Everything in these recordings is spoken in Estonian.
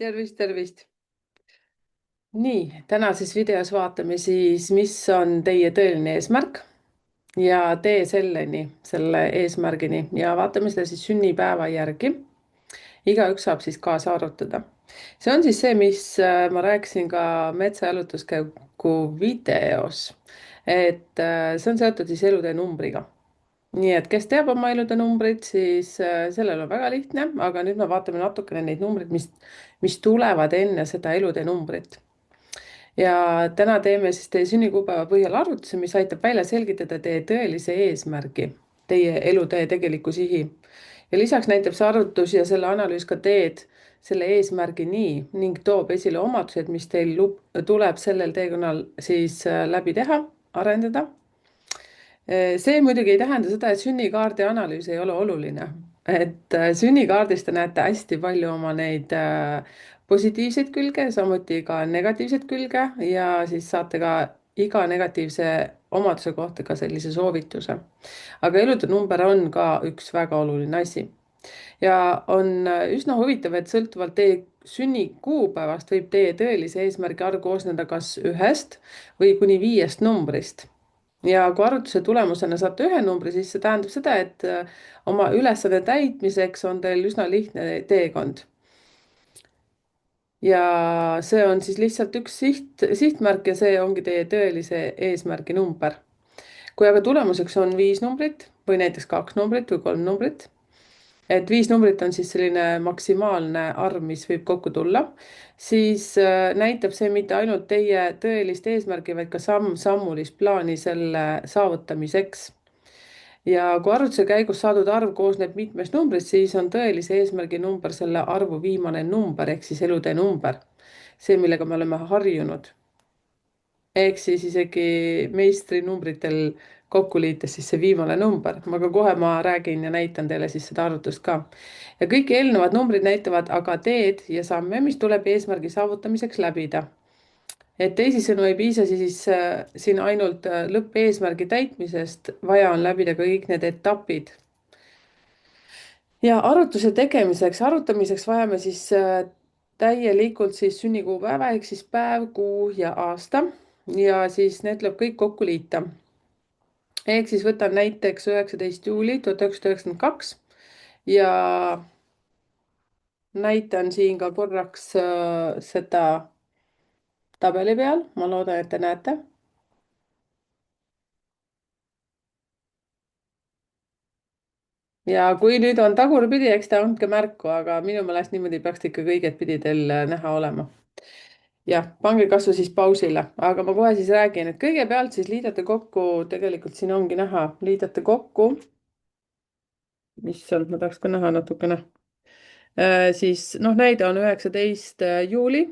Tervist, tervist. Nii, tänases videos vaatame siis, mis on teie tõeline eesmärk ja tee selleni, selle eesmärgini ja vaatame seda siis sünnipäeva järgi. Igaüks saab siis kaasa arvutada. See on siis see, mis ma rääkisin ka metsajalutuskäigu videos, et see on seotud siis elude numbriga. Nii et kes teab oma elude numbrit, siis sellel on väga lihtne, aga nüüd me vaatame natukene neid numbreid, mis tulevad enne seda elude numbrit. Ja täna teeme siis teie sünnikuupäeva põhjal arvutuse, mis aitab välja selgitada teie tõelise eesmärgi, teie elutee tegeliku sihi. Ja lisaks näitab see arvutus ja selle analüüs ka teed selle eesmärgini ning toob esile omadused, mis teil tuleb sellel teekonnal siis läbi teha, arendada. See muidugi ei tähenda seda, et sünnikaardi analüüs ei ole oluline, et sünnikaardis te näete hästi palju oma neid positiivseid külge, samuti ka negatiivseid külge ja siis saate ka iga negatiivse omaduse kohta ka sellise soovituse. aga elude number on ka üks väga oluline asi ja on üsna huvitav, et sõltuvalt teie sünnikuupäevast võib teie tõelise eesmärgi arv koosneda kas ühest või kuni 5 numbrist. Ja kui arvutuse tulemusena saate ühe numbri, siis see tähendab seda, et oma ülesande täitmiseks on teil üsna lihtne teekond. Ja see on siis lihtsalt üks sihtmärk ja see ongi teie tõelise eesmärgi number. Kui aga tulemuseks on 5 numbrit või näiteks 2 numbrit või 3 numbrit, et 5 numbrit on siis selline maksimaalne arv, mis võib kokku tulla, siis näitab see mitte ainult teie tõelist eesmärgi, vaid ka samm-sammulist plaani selle saavutamiseks. Ja kui arvutuse käigus saadud arv koosneb mitmest numbrist, siis on tõelise eesmärgi number selle arvu viimane number ehk siis elude number. See, millega me oleme harjunud. Ehk siis isegi meistrinumbritel kokku liites siis see viimane number, aga kohe ma räägin ja näitan teile siis seda arvutust ka. Ja kõik eelnevad numbrid näitavad aga teed ja samme, mis tuleb eesmärgi saavutamiseks läbida. Et teisisõnu ei piisa siis siin ainult lõppeesmärgi täitmisest, vaja on läbida kõik need etapid. Ja arvutamiseks vajame siis täielikult siis sünnikuupäeva ehk siis päev, kuu ja aasta ja siis need tuleb kõik kokku liita. Ehk siis võtan näiteks 19. juuli 1992 ja näitan siin ka korraks seda tabeli peal, ma loodan, et te näete. Ja kui nüüd on tagurpidi, eks te andke märku, aga minu meelest niimoodi peaks ikka kõigetpidi teil näha olema. Jah, pange kasvõi siis pausile, aga ma kohe siis räägin, et kõigepealt siis liidate kokku, tegelikult siin ongi näha, liidate kokku. Issand, ma tahaks ka näha natukene. Siis noh, näide on 19. juuli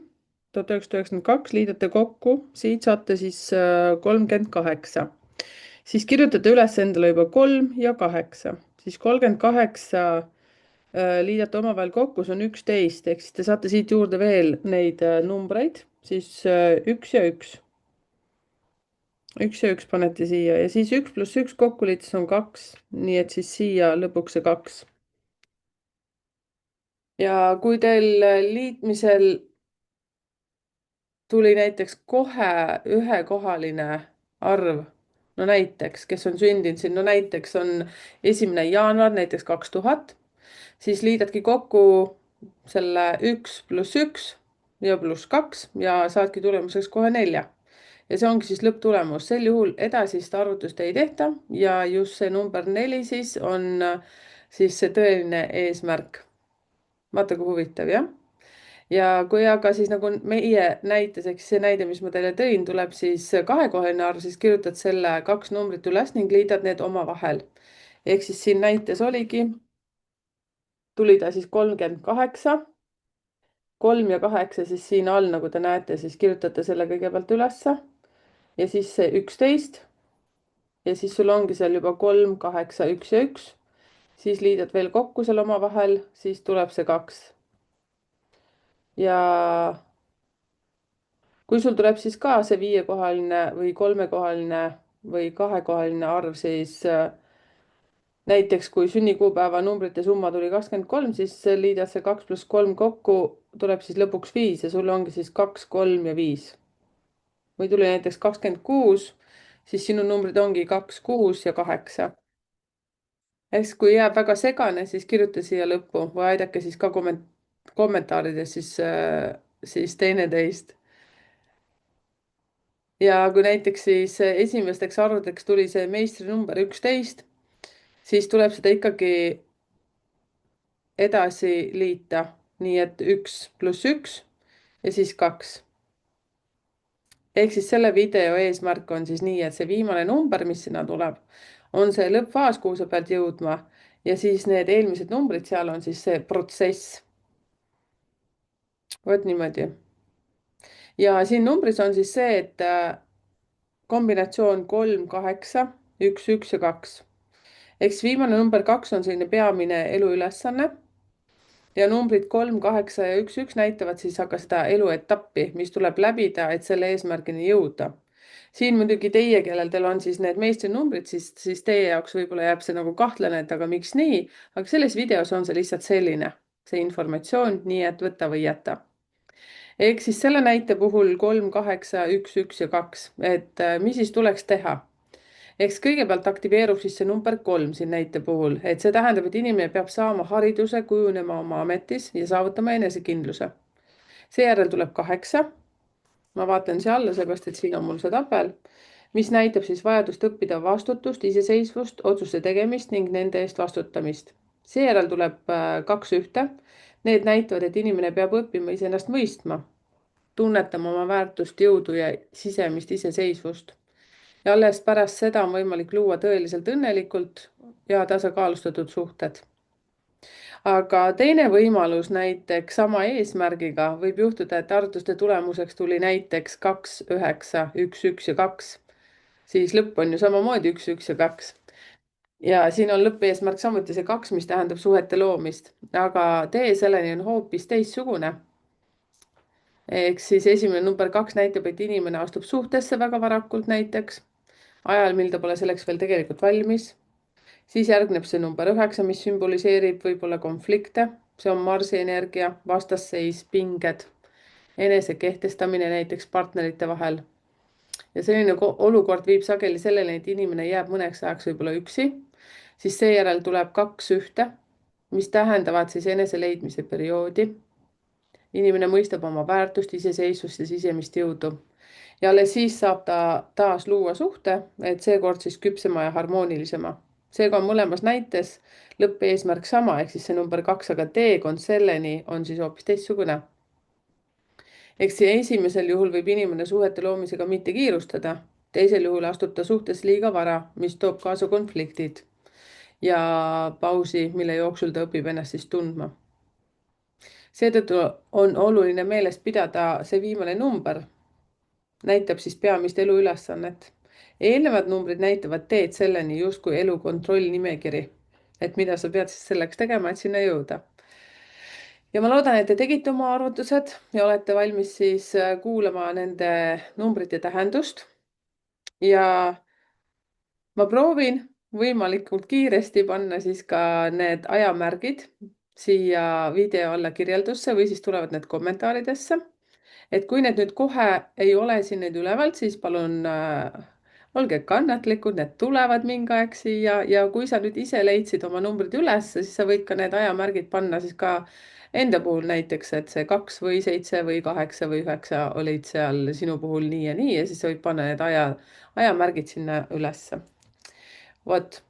1992, liidate kokku, siit saate siis 38. Siis kirjutate üles endale juba 3 ja 8, siis 38 liidate omavahel kokku, see on 11, ehk siis te saate siit juurde veel neid numbreid, siis 1 ja 1. 1 ja 1 panete siia ja siis 1 pluss 1 kokku liites on 2, nii et siis siia lõpuks see 2. Ja kui teil liitmisel tuli näiteks kohe ühekohaline arv, no näiteks, kes on sündinud siin, no näiteks on 1. jaanuar, näiteks 2000, siis liidadki kokku selle 1 pluss 1 ja pluss 2 ja saadki tulemuseks kohe 4. Ja see ongi siis lõpptulemus. Sel juhul edasist arvutust ei tehta ja just see number 4 siis on siis see tõeline eesmärk. Vaata kui huvitav, jah? Ja kui aga siis nagu meie näites, ehk see näide, mis ma teile tõin, tuleb siis kahekohaline arv, siis kirjutad selle 2 numbrit üles ning liidad need omavahel. Ehk siis siin näites oligi, tuli ta siis 38, 3 ja 8 siis siin all, nagu te näete, siis kirjutate selle kõigepealt ülesse ja siis see 11 ja siis sul ongi seal juba 3, 8, 1 ja 1, siis liidad veel kokku seal omavahel, siis tuleb see 2. Ja kui sul tuleb siis ka see 5-kohaline või 3-kohaline või 2-kohaline arv, siis näiteks kui sünnikuupäeva numbrite summa tuli 23, siis liidad see 2 + 3 kokku, tuleb siis lõpuks 5 ja sul ongi siis 2, 3 ja 5. Või tuli näiteks 26, siis sinu numbrid ongi 2, 6 ja 8. eks kui jääb väga segane, siis kirjuta siia lõppu või aidake siis ka kommentaarides siis teineteist. Ja kui näiteks siis esimesteks arvudeks tuli see meistrinumber 11, siis tuleb seda ikkagi edasi liita, nii et 1 + 1 ja siis 2. ehk siis selle video eesmärk on siis nii, et see viimane number, mis sinna tuleb, on see lõppfaas, kuhu sa pead jõudma ja siis need eelmised numbrid seal on siis see protsess. vot niimoodi. ja siin numbris on siis see, et kombinatsioon 3, 8, 1, 1 ja 2. ehk siis viimane number 2 on selline peamine eluülesanne ja numbrid 3, 8 ja 1, 1 näitavad siis aga seda eluetappi, mis tuleb läbida, et selle eesmärgini jõuda. siin muidugi teie, kellel teil on siis need meistrinumbrid, siis teie jaoks võib-olla jääb see nagu kahtlane, et aga miks nii, aga selles videos on see lihtsalt selline, see informatsioon, nii et võta või jäta. ehk siis selle näite puhul 3, 8, 1, 1 ja 2, et mis siis tuleks teha? eks kõigepealt aktiveerub siis see number 3 siin näite puhul, et see tähendab, et inimene peab saama hariduse, kujunema oma ametis ja saavutama enesekindluse. seejärel tuleb 8. ma vaatan siia alla, seepärast et siin on mul see tabel, mis näitab siis vajadust õppida vastutust, iseseisvust, otsuste tegemist ning nende eest vastutamist. seejärel tuleb 2 ühte. Need näitavad, et inimene peab õppima iseennast mõistma, tunnetama oma väärtust, jõudu ja sisemist iseseisvust. ja alles pärast seda on võimalik luua tõeliselt õnnelikult ja tasakaalustatud suhted. aga teine võimalus näiteks sama eesmärgiga võib juhtuda, et arvutuste tulemuseks tuli näiteks 2, 9, 1, 1 ja 2. siis lõpp on ju samamoodi 1, 1 ja 2. ja siin on lõppeesmärk samuti see 2, mis tähendab suhete loomist, aga tee selleni on hoopis teistsugune. ehk siis esimene number 2 näitab, et inimene astub suhtesse väga varakult näiteks, ajal, mil ta pole selleks veel tegelikult valmis. siis järgneb see number 9, mis sümboliseerib võib-olla konflikte, see on Marsi energia, vastasseis, pinged, enesekehtestamine näiteks partnerite vahel. ja selline olukord viib sageli selleni, et inimene jääb mõneks ajaks võib-olla üksi, siis seejärel tuleb 2 ühte, mis tähendavad siis eneseleidmise perioodi. inimene mõistab oma väärtust, iseseisvust ja sisemist jõudu. ja alles siis saab ta taas luua suhte, et seekord siis küpsema ja harmoonilisema. seega on mõlemas näites lõppeesmärk sama, ehk siis see number 2, aga teekond selleni on siis hoopis teistsugune. eks esimesel juhul võib inimene suhete loomisega mitte kiirustada, teisel juhul astub ta suhtes liiga vara, mis toob kaasa konfliktid ja pausi, mille jooksul ta õpib ennast siis tundma. seetõttu on oluline meeles pidada see viimane number, näitab siis peamist eluülesannet. eelnevad numbrid näitavad teed selleni justkui elu kontrollnimekiri, et mida sa pead siis selleks tegema, et sinna jõuda. ja ma loodan, et te tegite oma arvutused ja olete valmis siis kuulama nende numbrite tähendust. ja ma proovin võimalikult kiiresti panna siis ka need ajamärgid siia video alla kirjeldusse või siis tulevad need kommentaaridesse. et kui need nüüd kohe ei ole siin need ülevalt, siis palun olge kannatlikud, need tulevad mingi aeg siia ja kui sa nüüd ise leidsid oma numbrid üles, siis sa võid ka need ajamärgid panna siis ka enda puhul näiteks, et see 2 või 7 või 8 või 9 olid seal sinu puhul nii ja siis sa võid panna need ajamärgid sinna ülesse. vot.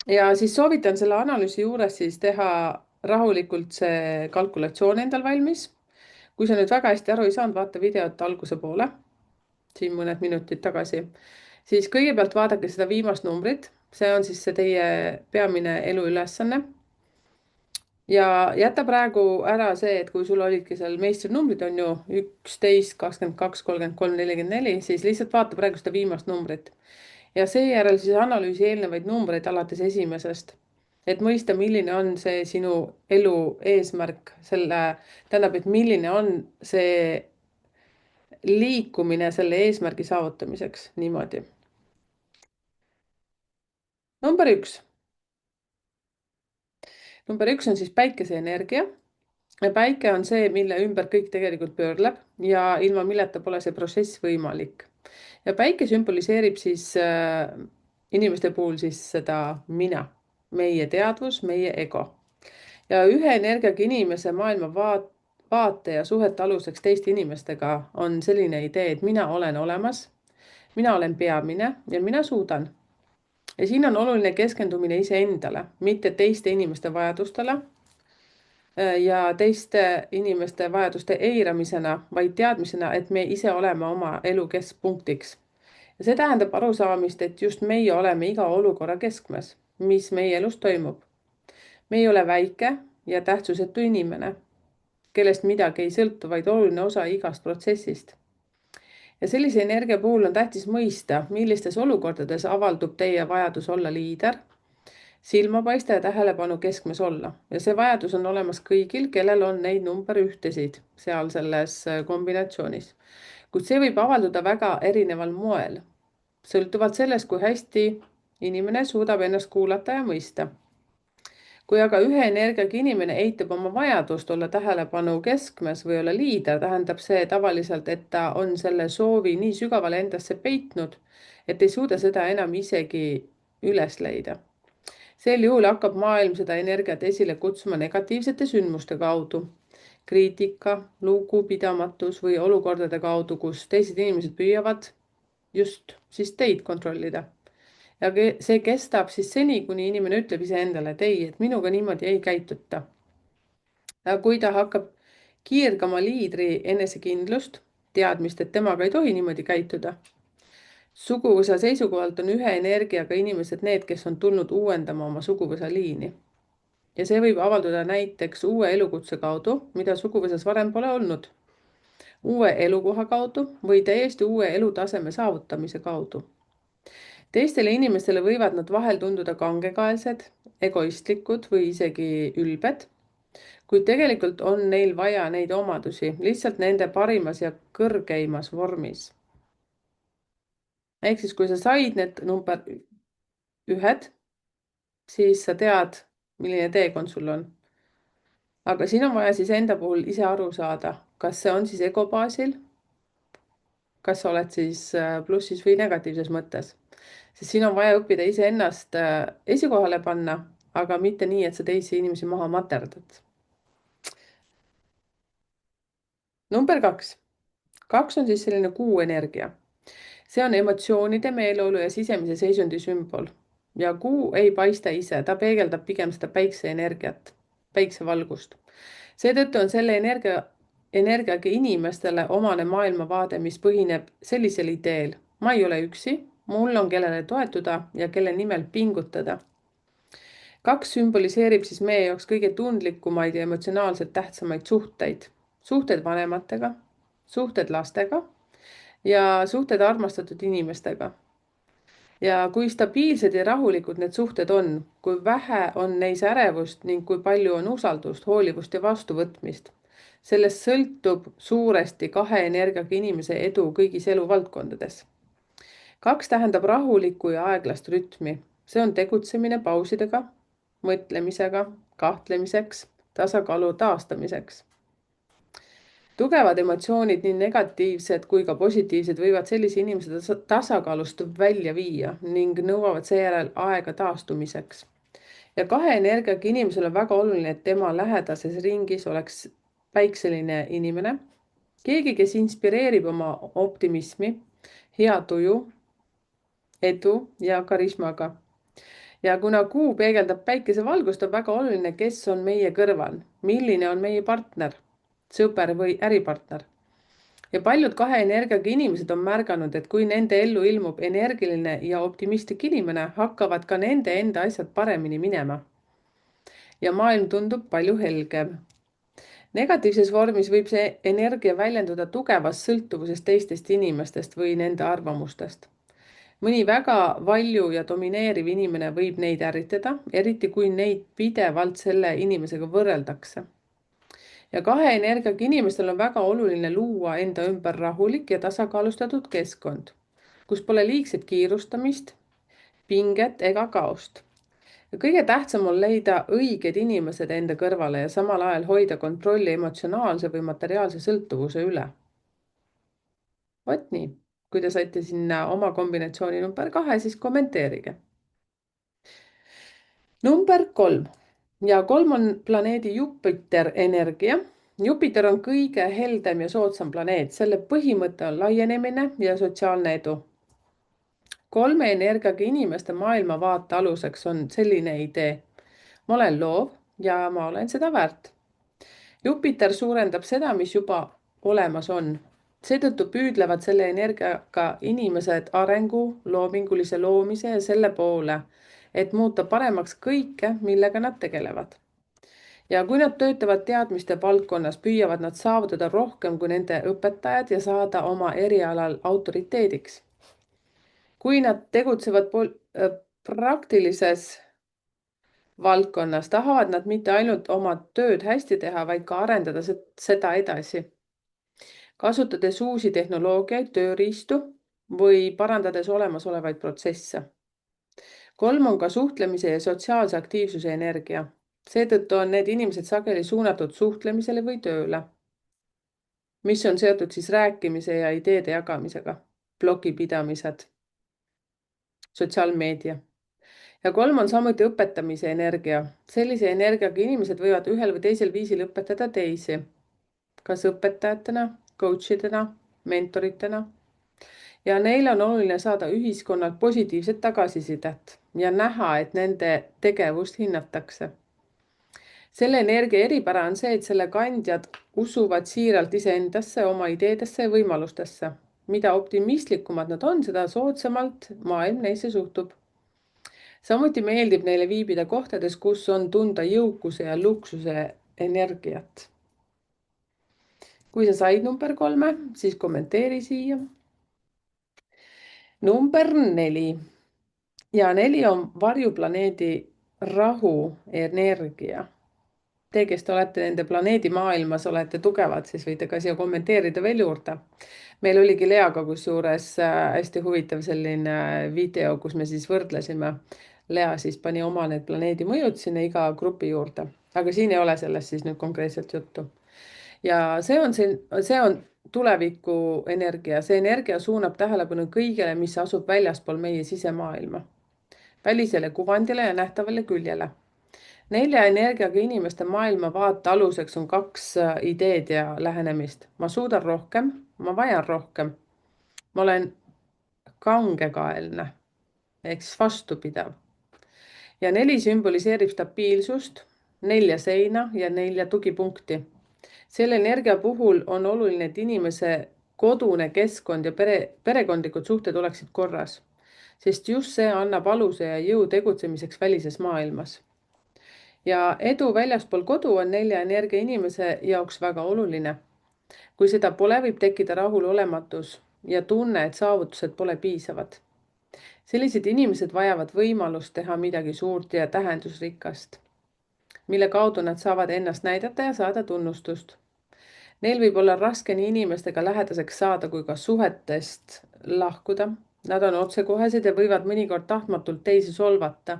ja siis soovitan selle analüüsi juures siis teha rahulikult see kalkulatsioon endal valmis. kui sa nüüd väga hästi aru ei saanud, vaata videot alguse poole, siin mõned minutid tagasi, siis kõigepealt vaadake seda viimast numbrit, see on siis see teie peamine eluülesanne. ja jäta praegu ära see, et kui sul olidki seal meistrinumbrid on ju 11, 22, 33, 44, siis lihtsalt vaata praegu seda viimast numbrit. ja seejärel siis analüüsi eelnevaid numbreid alates esimesest, et mõista, milline on see sinu elu eesmärk, tähendab, et milline on see liikumine selle eesmärgi saavutamiseks niimoodi. number 1. Number 1 on siis päikeseenergia. Päike on see, mille ümber kõik tegelikult pöörleb ja ilma milleta pole see protsess võimalik. Ja päike sümboliseerib siis inimeste puhul siis seda mina, meie teadvus, meie ego. Ja ühe energiaga inimese vaate ja suhete aluseks teiste inimestega on selline idee, et mina olen olemas, mina olen peamine ja mina suudan. Ja siin on oluline keskendumine iseendale, mitte teiste inimeste vajadustele ja teiste inimeste vajaduste eiramisena, vaid teadmisena, et me ise oleme oma elu keskpunktiks. Ja see tähendab arusaamist, et just meie oleme iga olukorra keskmes, mis meie elus toimub. Me ei ole väike ja tähtsusetu inimene, kellest midagi ei sõltu, vaid oluline osa igast protsessist. Ja sellise energia puhul on tähtis mõista, millistes olukordades avaldub teie vajadus olla liider, silmapaista ja tähelepanu keskmes olla. Ja see vajadus on olemas kõigil, kellel on neid number ühtesid seal selles kombinatsioonis. Kuid see võib avalduda väga erineval moel, sõltuvalt sellest, kui hästi inimene suudab ennast kuulata ja mõista. Kui aga ühe energiaga inimene eitab oma vajadust olla tähelepanu keskmes või olla liider, tähendab see tavaliselt, et ta on selle soovi nii sügavale endasse peitnud, et ei suuda seda enam isegi üles leida. Sel juhul hakkab maailm seda energiat esile kutsuma negatiivsete sündmuste kaudu, kriitika, lugupidamatus või olukordade kaudu, kus teised inimesed püüavad just siis teid kontrollida. Ja see kestab siis seni, kuni inimene ütleb iseendale, et ei, et minuga niimoodi ei käituta. Kui ta hakkab kiirgama liidri enesekindlust, teadmist, et temaga ei tohi niimoodi käituda. Suguvõsa seisukohalt on ühe energiaga inimesed need, kes on tulnud uuendama oma suguvõsa liini. Ja see võib avalduda näiteks uue elukutse kaudu, mida suguvõsas varem pole olnud, uue elukoha kaudu või täiesti uue elutaseme saavutamise kaudu. Teistele inimestele võivad nad vahel tunduda kangekaelsed, egoistlikud või isegi ülbed, kuid tegelikult on neil vaja neid omadusi lihtsalt nende parimas ja kõrgeimas vormis. Ehk siis, kui sa said need number 1, siis sa tead, milline teekond sul on. Aga siin on vaja siis enda puhul ise aru saada, kas see on siis ego baasil, kas sa oled siis plussis või negatiivses mõttes. Sest siin on vaja õppida iseennast esikohale panna, aga mitte nii, et sa teisi inimesi maha materdad. Number 2. 2 on siis selline kuu energia. See on emotsioonide, meeleolu ja sisemise seisundi sümbol. Ja kuu ei paista ise, ta peegeldab pigem seda päikseenergiat, päiksevalgust. Seetõttu on selle energiaga inimestele omane maailmavaade, mis põhineb sellisel ideel. Ma ei ole üksi, mul on kellele toetuda ja kelle nimel pingutada. 2 sümboliseerib siis meie jaoks kõige tundlikumaid ja emotsionaalselt tähtsamaid suhteid. Suhted vanematega, suhted lastega ja suhted armastatud inimestega. Ja kui stabiilsed ja rahulikud need suhted on, kui vähe on neis ärevust ning kui palju on usaldust, hoolivust ja vastuvõtmist, sellest sõltub suuresti 2 energiaga inimese edu kõigis eluvaldkondades. 2 tähendab rahulikku ja aeglast rütmi. See on tegutsemine pausidega, mõtlemisega, kahtlemiseks, tasakaalu taastamiseks. Tugevad emotsioonid, nii negatiivsed kui ka positiivsed, võivad sellise inimese tasakaalust välja viia ning nõuavad seejärel aega taastumiseks. Ja 2 energiaga inimesel on väga oluline, et tema lähedases ringis oleks päikseline inimene, keegi, kes inspireerib oma optimismi, hea tuju, edu ja karismaga. Ja kuna kuu peegeldab päikesevalgust, on väga oluline, kes on meie kõrval, milline on meie partner, sõber või äripartner. Ja paljud 2 energiaga inimesed on märganud, et kui nende ellu ilmub energiline ja optimistlik inimene, hakkavad ka nende enda asjad paremini minema. Ja maailm tundub palju helgem. Negatiivses vormis võib see energia väljenduda tugevas sõltuvuses teistest inimestest või nende arvamustest. Mõni väga valju ja domineeriv inimene võib neid ärritada, eriti kui neid pidevalt selle inimesega võrreldakse. Ja 2 energiaga inimestel on väga oluline luua enda ümber rahulik ja tasakaalustatud keskkond, kus pole liigset kiirustamist, pinget ega kaost. kõige tähtsam on leida õiged inimesed enda kõrvale ja samal ajal hoida kontrolli emotsionaalse või materiaalse sõltuvuse üle. Vot nii, kui te saite sinna oma kombinatsiooni number 2, siis kommenteerige. Number 3 ja 3 on planeedi Jupiter energia. Jupiter on kõige heldem ja soodsam planeet, selle põhimõte on laienemine ja sotsiaalne edu. 3 energiaga inimeste maailmavaate aluseks on selline idee. Ma olen loov ja ma olen seda väärt. Jupiter suurendab seda, mis juba olemas on. Seetõttu püüdlevad selle energiaga inimesed arengu, loomingulise loomise ja selle poole, et muuta paremaks kõike, millega nad tegelevad. Ja kui nad töötavad teadmiste valdkonnas, püüavad nad saavutada rohkem kui nende õpetajad ja saada oma erialal autoriteediks. Kui nad tegutsevad praktilises valdkonnas, tahavad nad mitte ainult oma tööd hästi teha, vaid ka arendada seda edasi. Kasutades uusi tehnoloogiaid, tööriistu või parandades olemasolevaid protsesse. 3 on ka suhtlemise ja sotsiaalse aktiivsuse energia. Seetõttu on need inimesed sageli suunatud suhtlemisele või tööle, mis on seotud siis rääkimise ja ideede jagamisega, blogipidamised, sotsiaalmeedia. Ja 3 on samuti õpetamise energia. Sellise energiaga inimesed võivad ühel või teisel viisil õpetada teisi, kas õpetajatena, coachidena, mentoritena. Ja neil on oluline saada ühiskonnalt positiivset tagasisidet ja näha, et nende tegevust hinnatakse. Selle energia eripära on see, et selle kandjad usuvad siiralt iseendasse, oma ideedesse ja võimalustesse. Mida optimistlikumad nad on, seda soodsamalt maailm neisse suhtub. Samuti meeldib neile viibida kohtades, kus on tunda jõukuse ja luksuse energiat. Kui sa said number 3, siis kommenteeri siia. Number 4 ja 4 on varjuplaneedi rahu energia. Te, kes te olete nende planeedi maailmas, olete tugevad, siis võite ka siia kommenteerida veel juurde. Meil oligi Leaga kusjuures hästi huvitav selline video, kus me siis võrdlesime. Lea siis pani oma need planeedi mõjud sinna iga grupi juurde, aga siin ei ole sellest siis nüüd konkreetselt juttu. Ja see on tuleviku energia. See energia suunab tähelepanu kõigele, mis asub väljaspool meie sisemaailma, välisele kuvandile ja nähtavale küljele. 4 energiaga inimeste maailmavaate aluseks on 2 ideed ja lähenemist. Ma suudan rohkem, ma vajan rohkem. Ma olen kangekaelne, ehk siis vastupidav. Ja 4 sümboliseerib stabiilsust, 4 seina ja 4 tugipunkti. Selle energia puhul on oluline, et inimese kodune keskkond ja perekondlikud suhted oleksid korras, sest just see annab aluse ja jõu tegutsemiseks välises maailmas. Ja edu väljaspool kodu on 4 energia inimese jaoks väga oluline. Kui seda pole, võib tekkida rahulolematus ja tunne, et saavutused pole piisavad. Sellised inimesed vajavad võimalust teha midagi suurt ja tähendusrikast, mille kaudu nad saavad ennast näidata ja saada tunnustust. Neil võib olla raske nii inimestega lähedaseks saada kui ka suhetest lahkuda. Nad on otsekohesed ja võivad mõnikord tahtmatult teisi solvata,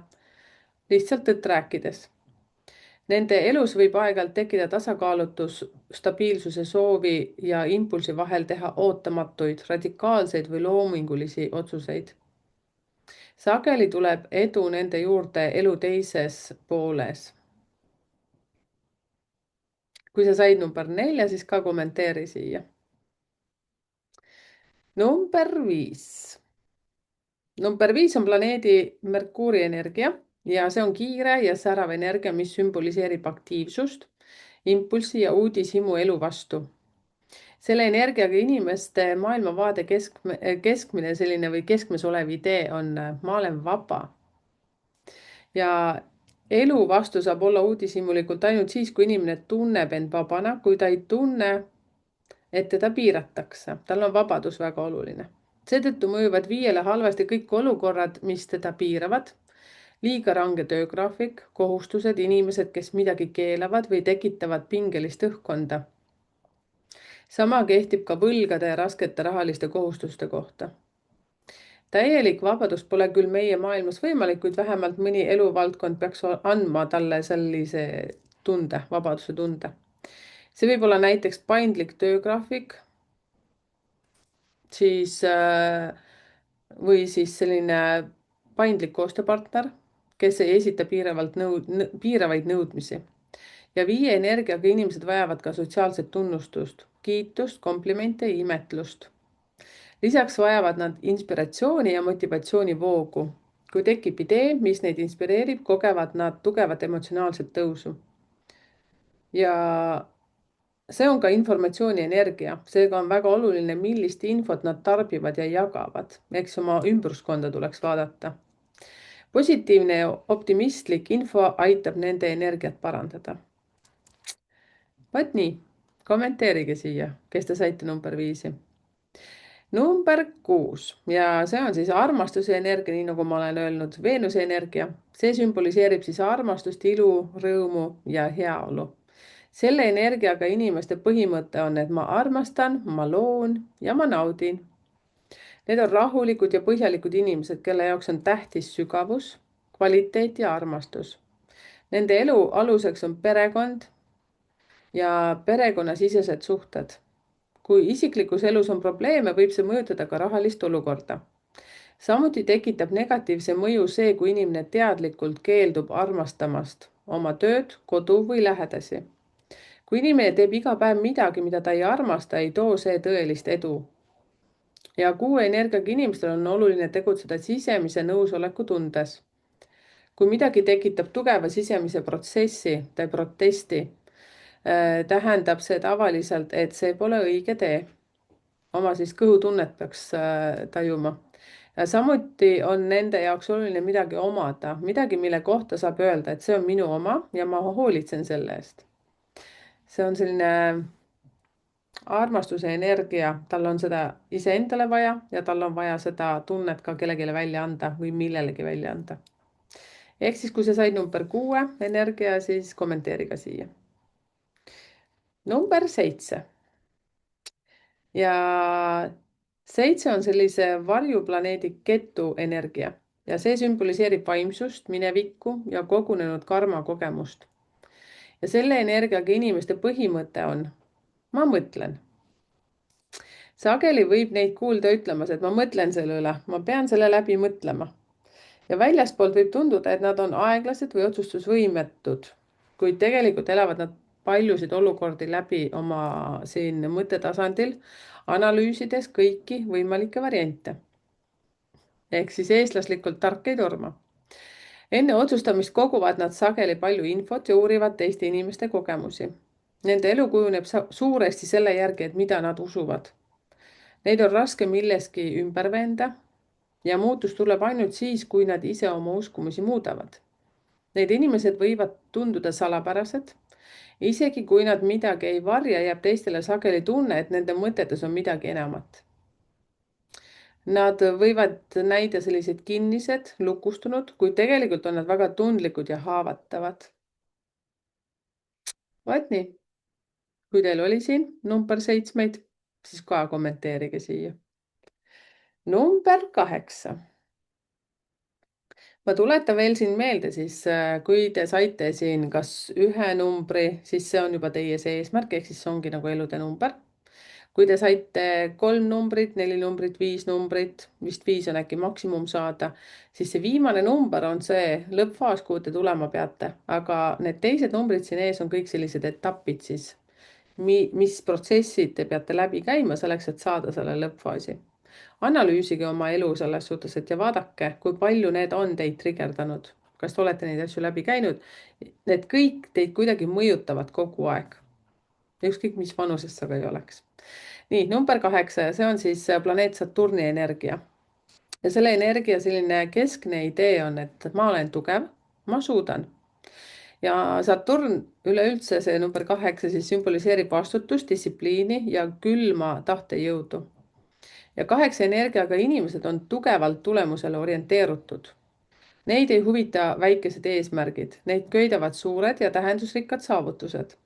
lihtsalt tõtt rääkides. Nende elus võib aeg-ajalt tekkida tasakaalutus stabiilsuse soovi ja impulsi vahel teha ootamatuid, radikaalseid või loomingulisi otsuseid. Sageli tuleb edu nende juurde elu teises pooles. Kui sa said number 4, siis ka kommenteeri siia. Number 5. Number 5 on planeedi Merkuuri energia ja see on kiire ja särav energia, mis sümboliseerib aktiivsust, impulsi ja uudishimu elu vastu. Selle energiaga inimeste maailmavaade keskmine selline või keskmes olev idee on ma olen vaba. Ja elu vastu saab olla uudishimulikult ainult siis, kui inimene tunneb end vabana, kui ta ei tunne, et teda piiratakse. Tal on vabadus väga oluline. Seetõttu mõjuvad 5 halvasti kõik olukorrad, mis teda piiravad. Liiga range töögraafik, kohustused, inimesed, kes midagi keelavad või tekitavad pingelist õhkkonda. Sama kehtib ka võlgade ja raskete rahaliste kohustuste kohta. täielik vabadus pole küll meie maailmas võimalik, kuid vähemalt mõni eluvaldkond peaks andma talle sellise tunde, vabaduse tunde. See võib olla näiteks paindlik töögraafik, siis või siis selline paindlik koostööpartner, kes ei esita piiravaid nõudmisi. Ja 5 energiaga inimesed vajavad ka sotsiaalset tunnustust, kiitust, komplimente ja imetlust. Lisaks vajavad nad inspiratsiooni ja motivatsioonivoogu. Kui tekib idee, mis neid inspireerib, kogevad nad tugevat emotsionaalset tõusu. Ja see on ka informatsiooni energia, seega on väga oluline, millist infot nad tarbivad ja jagavad. Eks oma ümbruskonda tuleks vaadata. Positiivne ja optimistlik info aitab nende energiat parandada. Vaat nii, kommenteerige siia, kes te saite number 5. Number 6 ja see on siis armastuse energia, nii nagu ma olen öelnud, Veenuse energia. See sümboliseerib siis armastust, ilu, rõõmu ja heaolu. Selle energiaga inimeste põhimõte on, et ma armastan, ma loon ja ma naudin. Need on rahulikud ja põhjalikud inimesed, kelle jaoks on tähtis sügavus, kvaliteet ja armastus. Nende elu aluseks on perekond ja perekonnasisesed suhted. Kui isiklikus elus on probleeme, võib see mõjutada ka rahalist olukorda. Samuti tekitab negatiivse mõju see, kui inimene teadlikult keeldub armastamast oma tööd, kodu või lähedasi. Kui inimene teeb iga päev midagi, mida ta ei armasta, ei too see tõelist edu. Ja 6 energiaga inimestel on oluline tegutseda sisemise nõusoleku tundes. Kui midagi tekitab tugeva sisemise protsessi tai protesti, tähendab see tavaliselt, et see pole õige tee. Oma siis kõhutunnet peaks tajuma. Ja samuti on nende jaoks oluline midagi omada, midagi, mille kohta saab öelda, et see on minu oma ja ma hoolitsen selle eest. See on selline armastuse energia, tal on seda iseendale vaja ja tal on vaja seda tunnet ka kellelegi välja anda või millelegi välja anda. Ehk siis, kui sa said number 6 energia, siis kommenteeri ka siia. Number 7. Ja 7 on sellise varjuplaneedi Ketu energia ja see sümboliseerib vaimsust, minevikku ja kogunenud karma kogemust. Ja selle energiaga inimeste põhimõte on, ma mõtlen. Sageli võib neid kuulda ütlemas, et ma mõtlen selle üle, ma pean selle läbi mõtlema. Ja väljaspoolt võib tunduda, et nad on aeglased või otsustusvõimetud, kuid tegelikult elavad nad paljusid olukordi läbi oma siin mõttetasandil, analüüsides kõiki võimalikke variante. Ehk siis eestlaslikult tark ei torma. Enne otsustamist koguvad nad sageli palju infot ja uurivad teiste inimeste kogemusi. Nende elu kujuneb suuresti selle järgi, et mida nad usuvad. Neid on raske milleski ümber veenda ja muutus tuleb ainult siis, kui nad ise oma uskumusi muudavad. Need inimesed võivad tunduda salapärased. Isegi kui nad midagi ei varja, jääb teistele sageli tunne, et nende mõtetes on midagi enamat. Nad võivad näida sellised kinnised, lukustunud, kuid tegelikult on nad väga tundlikud ja haavatavad. Vaat nii. Kui teil oli siin number 7, siis ka kommenteerige siia. Number 8. Ma tuletan veel siin meelde siis, kui te saite siin kas ühe numbri, siis see on juba teie see eesmärk, ehk siis see ongi nagu elude number. Kui te saite 3 numbrit, 4 numbrit, 5 numbrit, vist 5 on äkki maksimum saada, siis see viimane number on see lõppfaas, kuhu te tulema peate. Aga need teised numbrid siin ees on kõik sellised etapid siis, mis protsessid te peate läbi käima selleks, et saada selle lõppfaasi. Analüüsige oma elu selles suhtes, et ja vaadake, kui palju need on teid trigerdanud. Kas te olete neid asju läbi käinud? Need kõik teid kuidagi mõjutavad kogu aeg. Ükskõik, mis vanusest sa ka ei oleks. Nii, number 8 ja see on siis planeet Saturni energia. Ja selle energia selline keskne idee on, et ma olen tugev, ma suudan. Ja Saturn üleüldse see number 8 siis sümboliseerib vastutust, distsipliini ja külma tahtejõudu. Ja 8 energiaga inimesed on tugevalt tulemusele orienteerutud. Neid ei huvita väikesed eesmärgid, neid köidavad suured ja tähendusrikkad saavutused.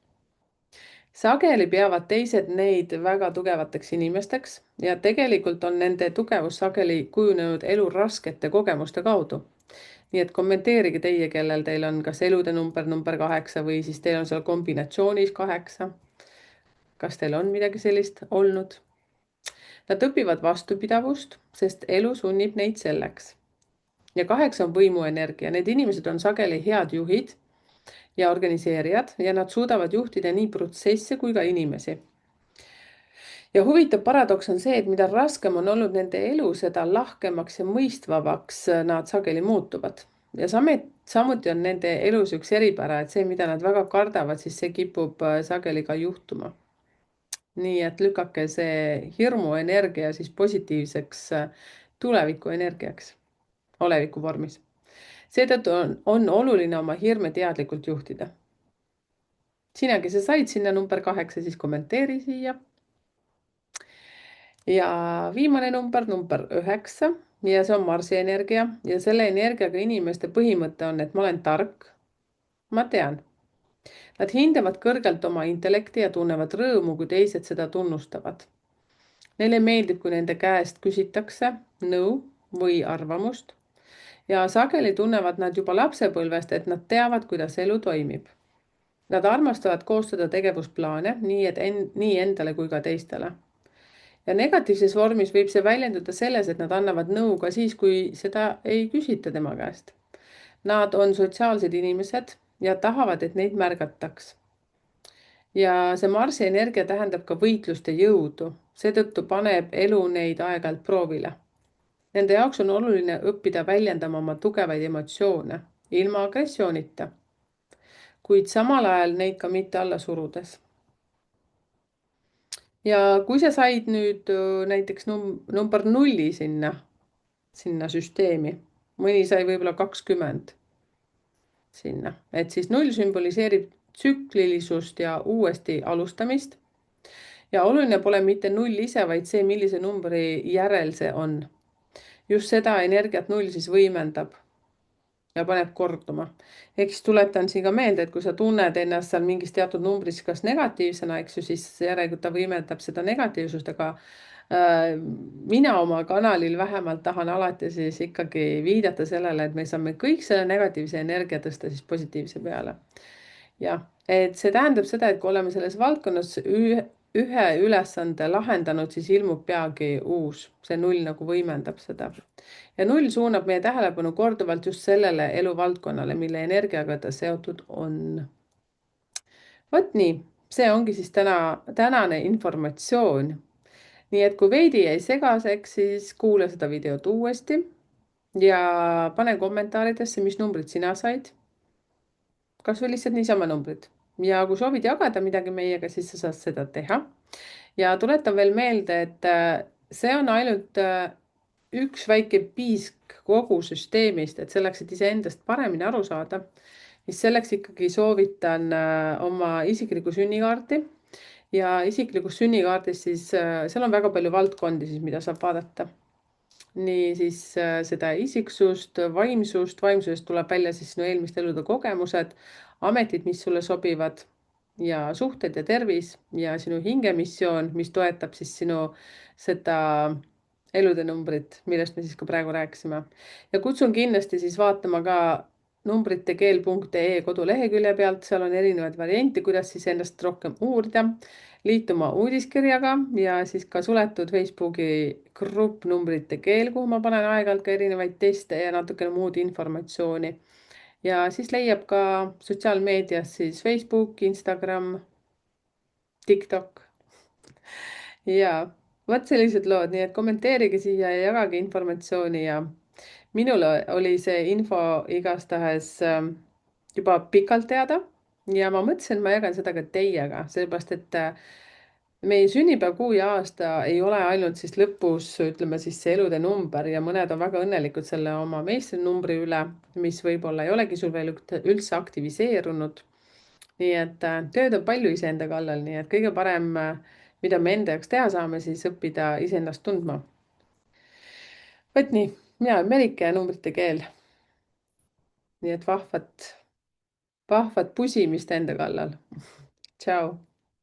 sageli peavad teised neid väga tugevateks inimesteks ja tegelikult on nende tugevus sageli kujunenud elu raskete kogemuste kaudu. nii et kommenteerige teie, kellel teil on kas elude number 8 või siis teil on seal kombinatsioonis 8. kas teil on midagi sellist olnud? Nad õpivad vastupidavust, sest elu sunnib neid selleks. ja 8 on võimuenergia, need inimesed on sageli head juhid ja organiseerijad ja nad suudavad juhtida nii protsesse kui ka inimesi. ja huvitav paradoks on see, et mida raskem on olnud nende elu, seda lahkemaks ja mõistvamaks nad sageli muutuvad. ja samuti on nende elus üks eripära, et see, mida nad väga kardavad, siis see kipub sageli ka juhtuma. nii et lükake see hirmuenergia siis positiivseks tulevikuenergiaks, oleviku vormis. seetõttu on oluline oma hirme teadlikult juhtida. sina, kes sa said sinna number 8, siis kommenteeri siia. ja viimane number 9 ja see on Marsi energia ja selle energiaga inimeste põhimõte on, et ma olen tark. ma tean. Nad hindavad kõrgelt oma intellekti ja tunnevad rõõmu, kui teised seda tunnustavad. Neile meeldib, kui nende käest küsitakse nõu või arvamust ja sageli tunnevad nad juba lapsepõlvest, et nad teavad, kuidas elu toimib. Nad armastavad koostada tegevusplaane nii endale kui ka teistele. ja negatiivses vormis võib see väljenduda selles, et nad annavad nõu ka siis, kui seda ei küsita tema käest. Nad on sotsiaalsed inimesed ja tahavad, et neid märgataks. ja see Marsi energia tähendab ka võitlust ja jõudu, seetõttu paneb elu neid aeg-ajalt proovile. Nende jaoks on oluline õppida väljendama oma tugevaid emotsioone ilma agressioonita, kuid samal ajal neid ka mitte alla surudes. ja kui sa said nüüd näiteks number 0 sinna süsteemi, mõni sai võib-olla 20 sinna, et siis 0 sümboliseerib tsüklilisust ja uuesti alustamist. ja oluline pole mitte 0 ise, vaid see, millise numbri järel see on. just seda energiat 0 siis võimendab ja paneb korduma. ehk siis tuletan siin ka meelde, et kui sa tunned ennast seal mingis teatud numbris kas negatiivsena, eks ju, siis järelikult ta võimendab seda negatiivsust, aga mina oma kanalil vähemalt tahan alati siis ikkagi viidata sellele, et me saame kõik selle negatiivse energia tõsta siis positiivse peale. jah, et see tähendab seda, et kui oleme selles valdkonnas ühe ülesande lahendanud, siis ilmub peagi uus, see 0 nagu võimendab seda. ja 0 suunab meie tähelepanu korduvalt just sellele eluvaldkonnale, mille energiaga ta seotud on. vot nii, see ongi siis tänane informatsioon. nii et kui veidi jäi segaseks, siis kuula seda videot uuesti ja pane kommentaaridesse, mis numbrid sina said. kas või lihtsalt niisama numbrid. ja kui soovid jagada midagi meiega, siis sa saad seda teha. ja tuletan veel meelde, et see on ainult üks väike piisk kogu süsteemist, et selleks, et iseendast paremini aru saada, siis selleks ikkagi soovitan oma isiklikku sünnikaarti ja isiklikus sünnikaardis siis seal on väga palju valdkondi siis, mida saab vaadata. nii siis seda isiksust, vaimsusest tuleb välja siis sinu eelmiste elude kogemused, ametid, mis sulle sobivad ja suhted ja tervis ja sinu hingemissioon, mis toetab siis sinu seda elude numbrit, millest me siis ka praegu rääkisime. ja kutsun kindlasti siis vaatama ka numbritekeel.ee kodulehekülje pealt, seal on erinevaid variante, kuidas siis ennast rohkem uurida, liituma uudiskirjaga ja siis ka suletud Facebooki grupp Numbrite Keel, kuhu ma panen aeg-ajalt ka erinevaid teste ja natukene muud informatsiooni. ja siis leiab ka sotsiaalmeedias siis Facebook, Instagram, TikTok ja vot sellised lood, nii et kommenteerige siia ja jagage informatsiooni ja minul oli see info igastahes juba pikalt teada ja ma mõtlesin, et ma jagan seda ka teiega, sellepärast et meie sünnipäev, kuu ja aasta ei ole ainult siis lõpus, ütleme siis see elude number ja mõned on väga õnnelikud selle oma meistrinumbri üle, mis võib-olla ei olegi sul veel üldse aktiviseerunud. nii et tööd on palju iseenda kallal, nii et kõige parem, mida me enda jaoks teha saame, siis õppida iseennast tundma. vot nii, mina olen Merike ja Numbrite Keel. nii et vahvat pusimist enda kallal. tšau.